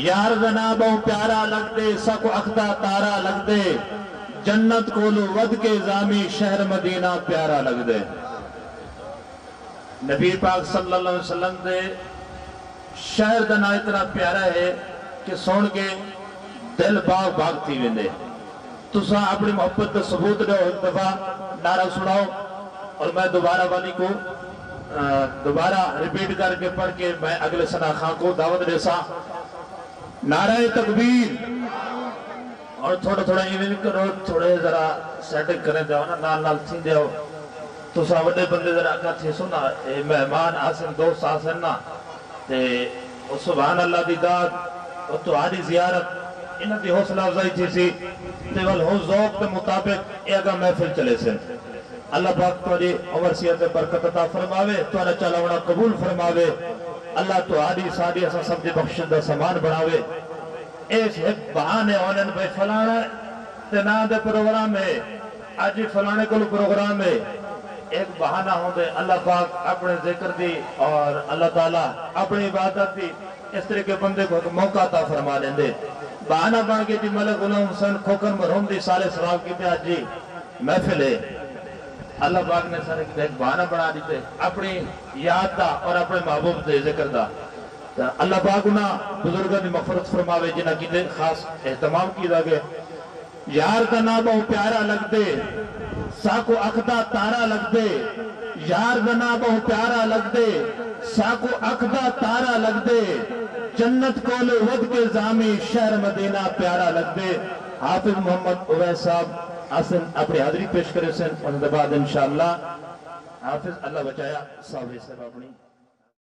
یار دنا بہو پیارا لگ دے سکو اخدا تارا لگ دے جنت کولو ود کے زامی شہر مدینہ پیارا لگ دے. نبی پاک صلی اللہ علیہ وسلم دے شہر دنا اتنا پیارا ہے کہ سون کے دل باغ باغ تھی ویندے. تسا اپنی محبت دا ثبوت دو ایک دفعہ نعرہ سناؤ اور میں دوبارہ والی کو دوبارہ ریپیٹ کر کے پڑھ کے میں اگلے سنا خان کو دعوت دے سا. نعرہ تکبیر. اور تھوڑا تھوڑا ایویں کرو تھوڑے ذرا سیٹنگ کریں دے نا نال نال تھی دے تو سا وڈے بندے ذرا اگا تھی سو نا مہمان آسن دوست آسن نا تے سبحان اللہ دی داد اور تہاڈی زیارت انہاں دی حوصلہ افزائی تھی سی تے ول ہو ذوق دے مطابق اے اگا محفل چلے سن. اللہ پاک تہاڈی عمر صحت برکت عطا فرماوے تہاڈا چلاونا قبول فرماوے. اللہ تہاڈی ساڈی اساں سب دی بخشش دا سامان بناوے. اس ایک بہانے ہونن بھائی فلانا تے نا دے پروگرام ہے اج فلانے کو پروگرام ہے ایک بہانہ ہوں دے. اللہ پاک اپنے ذکر دی اور اللہ تعالیٰ اپنی عبادت دی اس طرح کے بندے کو موقع عطا فرما لیں دے. بہانہ بن کے جی ملک غلام حسین کھوکر مرحوم دی سال ثواب کی تے جی محفل ہے. اللہ پاک نے سارے ایک بہانہ بنا دیتے اپنی یاد دا اور اپنے محبوب دے ذکر دا. اللہ پاک انہاں بزرگوں دی مغفرت فرماوے جنہاں کی دے خاص اہتمام کی دا گئے. یار دا نام بہو پیارا لگ دے ساکو اخدا تارا لگ دے. یار دا نام بہو پیارا لگ دے ساکو اخدا تارا لگ دے جنت کولے ود کے زامی شہر مدینہ پیارا لگ دے. حافظ محمد اویس صاحب آسن اپنی حاضری پیش کرے سن ان بعد انشاءاللہ حافظ اللہ بچایا صاحب سے اپنی